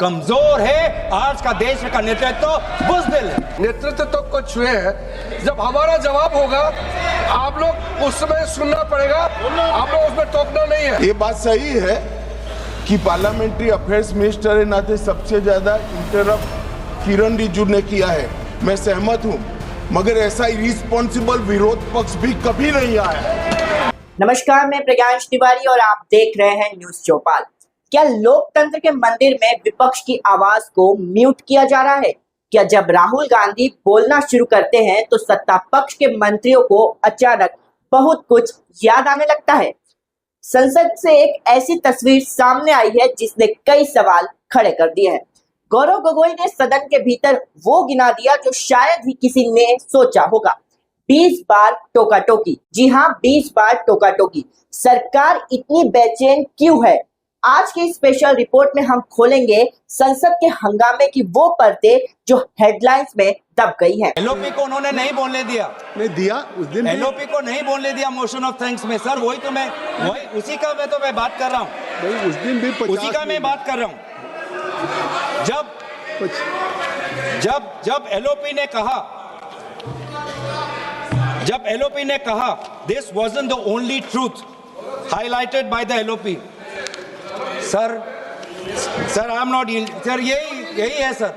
कमजोर है, आज का देश का नेतृत्व बुज़दिल है। नेतृत्व तो कुछ हुए हैं, जब हमारा जवाब होगा आप लोग उस समय सुनना पड़ेगा, आप लोग उसमें टोकना नहीं है। ये बात सही है कि पार्लियामेंट्री अफेयर्स मिनिस्टर के नाते सबसे ज्यादा इंटरप्ट किरण रिजिजू ने किया है, मैं सहमत हूँ, मगर ऐसा इरिस्पॉन्सिबल विरोध पक्ष भी कभी नहीं आया है। नमस्कार, मैं प्रज्ञांश तिवारी और आप देख रहे हैं न्यूज़ चौपाल। क्या लोकतंत्र के मंदिर में विपक्ष की आवाज को म्यूट किया जा रहा है? क्या जब राहुल गांधी बोलना शुरू करते हैं तो सत्ता पक्ष के मंत्रियों को अचानक बहुत कुछ याद आने लगता है? संसद से एक ऐसी तस्वीर सामने आई है जिसने कई सवाल खड़े कर दिए हैं। गौरव गोगोई ने सदन के भीतर वो गिना दिया जो शायद ही किसी ने सोचा होगा। 20 बार टोका टोकी। जी हाँ, 20 बार टोका टोकी। सरकार इतनी बेचैन क्यों है? आज की स्पेशल रिपोर्ट में हम खोलेंगे संसद के हंगामे की वो परतें जो हेडलाइंस में दब गई है। एलओपी को उन्होंने नहीं बोलने दिया, नहीं दिया उस दिन एलओपी को नहीं बोलने दिया मोशन ऑफ थैंक्स में। सर वही उसी का मैं बात कर रहा हूँ, उस दिन भी उसी का मैं बात कर रहा हूँ। जब एलओपी ने कहा this wasn't the only truth highlighted by the LOP. Sir I am not, sir यही है सर,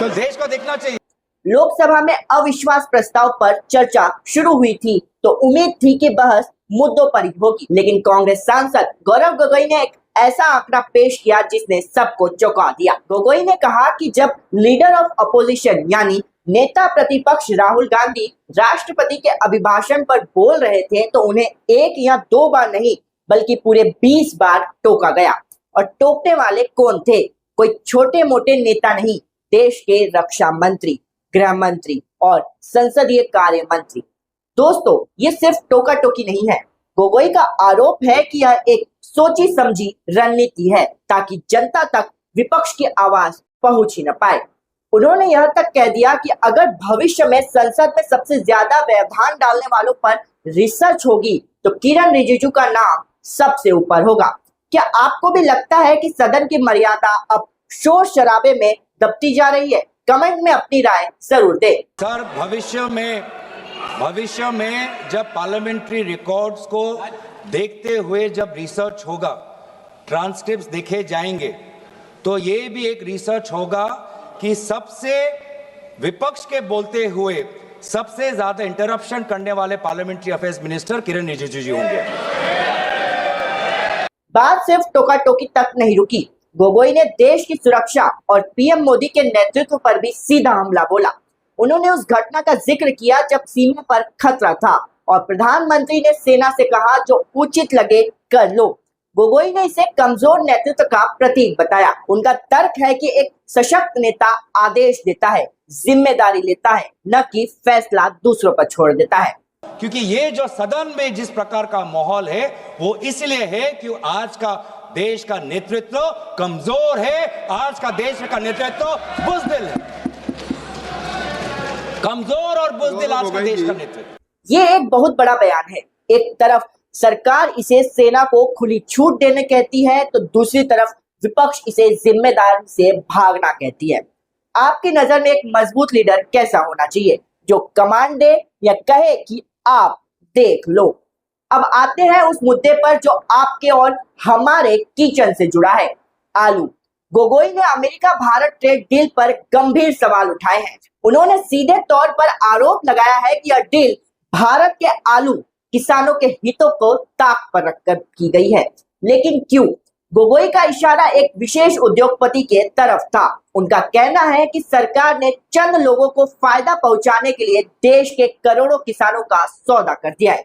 देश को देखना चाहिए। लोकसभा में अविश्वास प्रस्ताव पर चर्चा शुरू हुई थी तो उम्मीद थी कि बहस मुद्दों पर ही होगी, लेकिन कांग्रेस सांसद गौरव गोगोई ने एक ऐसा आंकड़ा पेश किया जिसने सबको चौंका दिया। गोगोई ने कहा कि जब लीडर ऑफ अपोजिशन यानी नेता प्रतिपक्ष राहुल गांधी राष्ट्रपति के अभिभाषण पर बोल रहे थे तो उन्हें 1 या 2 बार नहीं बल्कि पूरे 20 बार टोका गया। और टोकने वाले कौन थे? कोई छोटे मोटे नेता नहीं, देश के रक्षा मंत्री, गृह मंत्री और संसदीय कार्य मंत्री। दोस्तों, ये सिर्फ टोका टोकी नहीं है। गोगोई का आरोप है कि यह एक सोची समझी रणनीति है ताकि जनता तक विपक्ष की आवाज पहुंच ही न पाए। उन्होंने यह तक कह दिया कि अगर भविष्य में संसद में सबसे ज्यादा व्यवधान डालने वालों पर रिसर्च होगी तो किरण रिजिजू का नाम सबसे ऊपर होगा। क्या आपको भी लगता है कि सदन की मर्यादा अब शोर शराबे में दबती जा रही है? कमेंट में अपनी राय जरूर दें। सर भविष्य में जब पार्लियामेंट्री रिकॉर्ड्स को देखते हुए जब रिसर्च होगा, ट्रांसक्रिप्ट्स देखे जाएंगे, तो ये भी एक रिसर्च होगा कि सबसे विपक्ष के बोलते हुए सबसे ज्यादा इंटरप्शन करने वाले पार्लियामेंट्री अफेयर्स मिनिस्टर किरण रिजिजू जी होंगे। बात सिर्फ टोका टोकी तक नहीं रुकी। गोगोई ने देश की सुरक्षा और पीएम मोदी के नेतृत्व पर भी सीधा हमला बोला। उन्होंने उस घटना का जिक्र किया जब सीमा पर खतरा था और प्रधानमंत्री ने सेना से कहा जो उचित लगे कर लो। गोगोई ने इसे कमजोर नेतृत्व का प्रतीक बताया। उनका तर्क है कि एक सशक्त नेता आदेश देता है, जिम्मेदारी लेता है, न कि फैसला दूसरों पर छोड़ देता है। क्योंकि ये जो सदन में जिस प्रकार का माहौल है वो इसलिए है कि आज का देश का नेतृत्व कमजोर है, आज का देश का नेतृत्व बुज़दिल है, कमजोर और बुज़दिल आज का देश का नेतृत्व। ये एक बहुत बड़ा बयान है। एक तरफ सरकार इसे सेना को खुली छूट देने कहती है तो दूसरी तरफ विपक्ष इसे जिम्मेदारी से भागना कहती है। आपकी नजर में एक मजबूत लीडर कैसा होना चाहिए, जो कमांड दे या कहे कि आप देख लो? अब आते हैं उस मुद्दे पर जो आपके और हमारे किचन से जुड़ा है, आलू। गोगोई ने अमेरिका भारत ट्रेड डील पर गंभीर सवाल उठाए हैं। उन्होंने सीधे तौर पर आरोप लगाया है कि यह डील भारत के आलू किसानों के हितों को ताक पर रखकर की गई है। लेकिन क्यों? गोगोई का इशारा एक विशेष उद्योगपति के तरफ था। उनका कहना है कि सरकार ने चंद लोगों को फायदा पहुंचाने के लिए देश के करोड़ों किसानों का सौदा कर दिया है।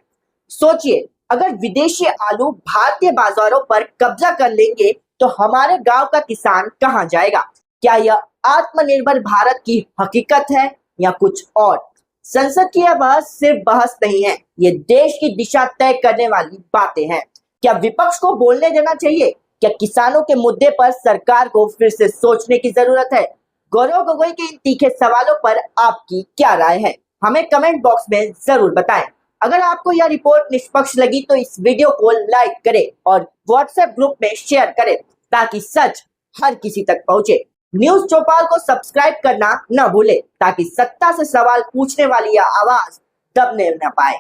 सोचिए, अगर विदेशी आलू भारतीय बाजारों पर कब्जा कर लेंगे तो हमारे गांव का किसान कहां जाएगा? क्या यह आत्मनिर्भर भारत की हकीकत है या कुछ और? संसद की यह बहस सिर्फ बहस नहीं है, ये देश की दिशा तय करने वाली बातें हैं। क्या विपक्ष को बोलने देना चाहिए? क्या किसानों के मुद्दे पर सरकार को फिर से सोचने की जरूरत है? गौरव गोगोई के इन तीखे सवालों पर आपकी क्या राय है? हमें कमेंट बॉक्स में जरूर बताएं। अगर आपको यह रिपोर्ट निष्पक्ष लगी तो इस वीडियो को लाइक करें और व्हाट्सएप ग्रुप में शेयर करें। ताकि सच हर किसी तक पहुंचे। न्यूज चौपाल को सब्सक्राइब करना न भूले ताकि सत्ता से सवाल पूछने वाली यह आवाज दबने न पाए।